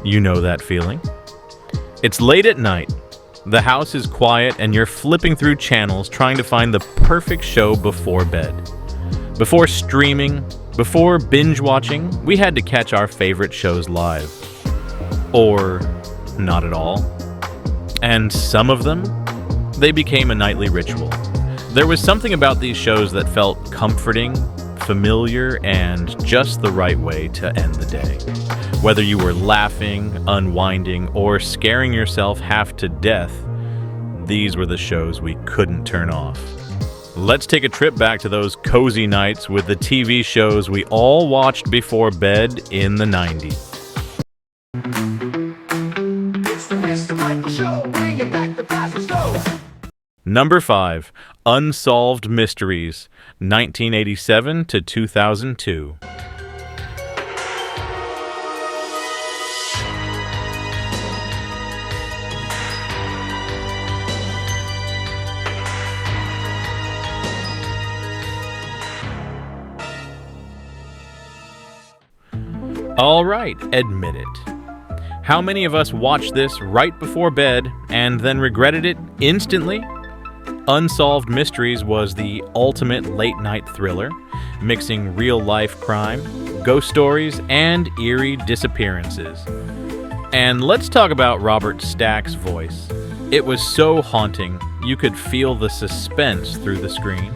You know that feeling. It's late at night. The house is quiet and you're flipping through channels trying to find the perfect show before bed. Before streaming, before binge watching, we had to catch our favorite shows live. Or not at all. And some of them, they became a nightly ritual. There was something about these shows that felt comforting, familiar, and just the right way to end the day. Whether you were laughing, unwinding, or scaring yourself half to death, these were the shows we couldn't turn off. Let's take a trip back to those cozy nights with the TV shows we all watched before bed in the 90s. Number 5, Unsolved Mysteries, 1987 to 2002. All right, admit it. How many of us watched this right before bed and then regretted it instantly? Unsolved Mysteries was the ultimate late-night thriller, mixing real-life crime, ghost stories, and eerie disappearances. And let's talk about Robert Stack's voice. It was so haunting, you could feel the suspense through the screen.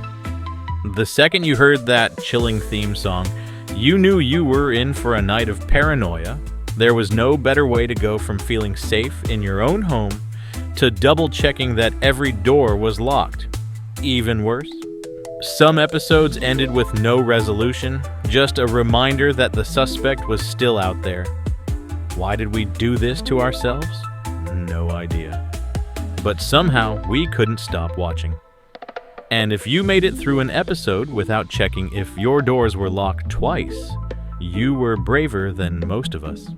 The second you heard that chilling theme song, you knew you were in for a night of paranoia. There was no better way to go from feeling safe in your own home to double-checking that every door was locked. Even worse, some episodes ended with no resolution, just a reminder that the suspect was still out there. Why did we do this to ourselves? No idea. But somehow we couldn't stop watching. And if you made it through an episode without checking if your doors were locked twice, you were braver than most of us.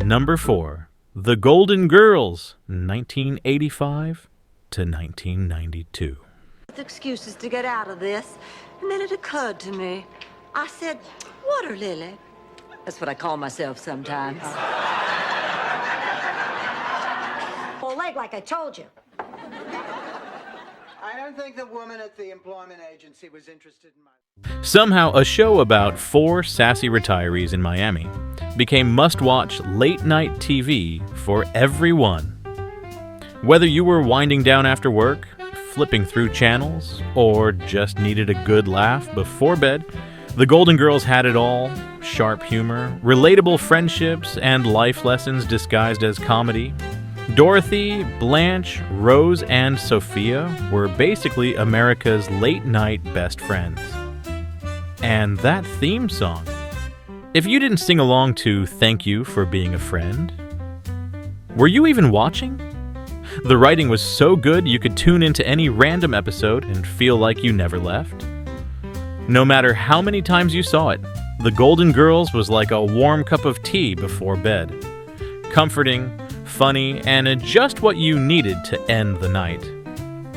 Number 4, The Golden Girls, 1985 to 1992. Excuses to get out of this, and then it occurred to me. I said, water lily. That's what I call myself sometimes. Well, like I told you. I don't think the woman at the employment agency was interested in my... Somehow, a show about 4 sassy retirees in Miami became must-watch late-night TV for everyone. Whether you were winding down after work, flipping through channels, or just needed a good laugh before bed, the Golden Girls had it all: sharp humor, relatable friendships, and life lessons disguised as comedy. Dorothy, Blanche, Rose, and Sophia were basically America's late-night best friends. And that theme song. If you didn't sing along to Thank You for Being a Friend, were you even watching? The writing was so good you could tune into any random episode and feel like you never left. No matter how many times you saw it, The Golden Girls was like a warm cup of tea before bed. Comforting, funny, and just what you needed to end the night.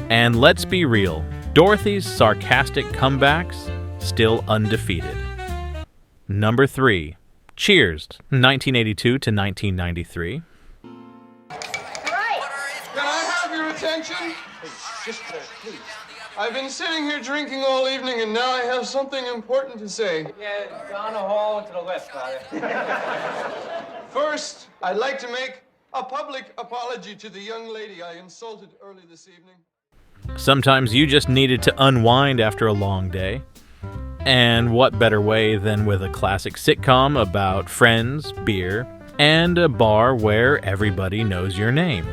And let's be real, Dorothy's sarcastic comebacks still undefeated. Number 3, Cheers, 1982 to 1993. Can I have your attention? Hey, sister, please. I've been sitting here drinking all evening, and now I have something important to say. Yeah, down the hall and to the left, Father. First, I'd like to make a public apology to the young lady I insulted early this evening. Sometimes you just needed to unwind after a long day. And what better way than with a classic sitcom about friends, beer, and a bar where everybody knows your name.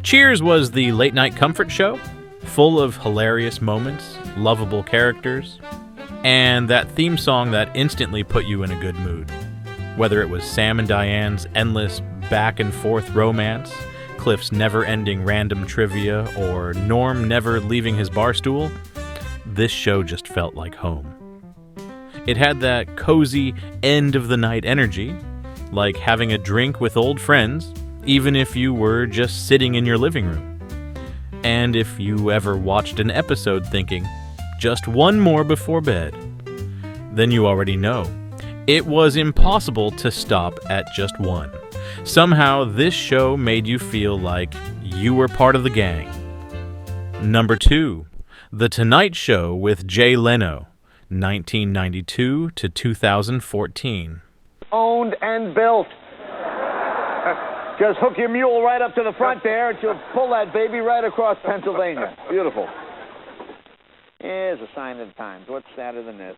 Cheers was the late-night comfort show, full of hilarious moments, lovable characters, and that theme song that instantly put you in a good mood. Whether it was Sam and Diane's endless back-and-forth romance, Cliff's never-ending random trivia, or Norm never leaving his bar stool, this show just felt like home. It had that cozy end-of-the-night energy, like having a drink with old friends, even if you were just sitting in your living room. And if you ever watched an episode thinking, just one more before bed, then you already know. It was impossible to stop at just one. Somehow, this show made you feel like you were part of the gang. Number 2, The Tonight Show with Jay Leno, 1992 to 2014. Owned and built. Just hook your mule right up to the front there, and she'll pull that baby right across Pennsylvania. Beautiful. Here's a sign of the times. What's sadder than this?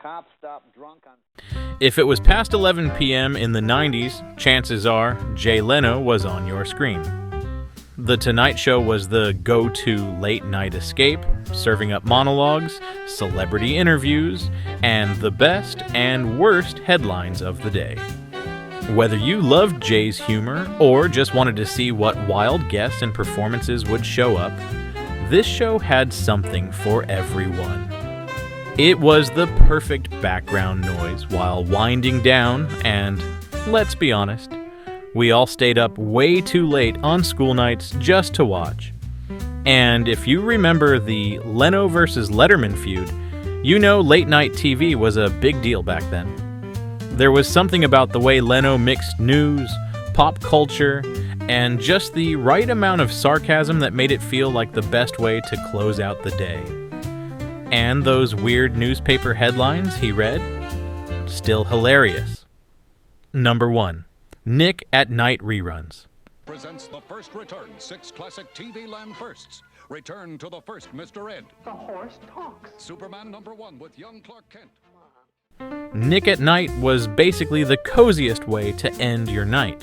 Cops stop drunk on... If it was past 11 p.m. in the 90s, chances are Jay Leno was on your screen. The Tonight Show was the go-to late-night escape, serving up monologues, celebrity interviews, and the best and worst headlines of the day. Whether you loved Jay's humor or just wanted to see what wild guests and performances would show up, this show had something for everyone. It was the perfect background noise while winding down, and let's be honest, we all stayed up way too late on school nights just to watch. And if you remember the Leno versus Letterman feud, you know late night TV was a big deal back then. There was something about the way Leno mixed news, pop culture, and just the right amount of sarcasm that made it feel like the best way to close out the day. And those weird newspaper headlines he read? Still hilarious. Number 1. Nick at Nite Reruns. Presents the first return, 6 classic TV land firsts. Return to the first Mr. Ed. The horse talks. Superman #1 with young Clark Kent. Nick at Night was basically the coziest way to end your night.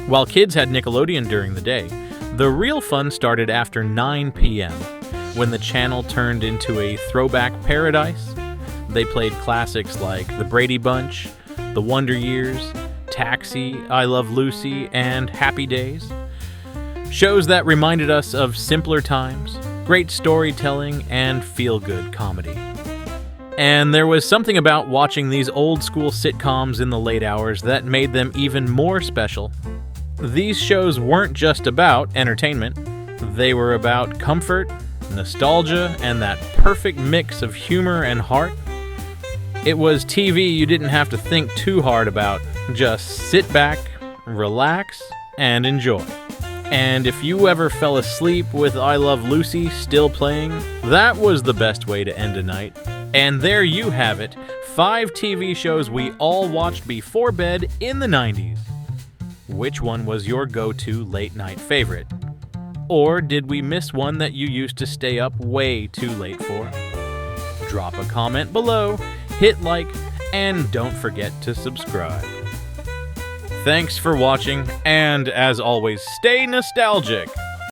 While kids had Nickelodeon during the day, the real fun started after 9 p.m., when the channel turned into a throwback paradise. They played classics like The Brady Bunch, The Wonder Years, Taxi, I Love Lucy, and Happy Days. Shows that reminded us of simpler times, great storytelling, and feel-good comedy. And there was something about watching these old-school sitcoms in the late hours that made them even more special. These shows weren't just about entertainment. They were about comfort, nostalgia, and that perfect mix of humor and heart. It was TV you didn't have to think too hard about. Just sit back, relax, and enjoy. And if you ever fell asleep with I Love Lucy still playing, that was the best way to end a night. And there you have it, 5 TV shows we all watched before bed in the 90s. Which one was your go-to late-night favorite? Or did we miss one that you used to stay up way too late for? Drop a comment below, hit like, and don't forget to subscribe. Thanks for watching, and as always, stay nostalgic!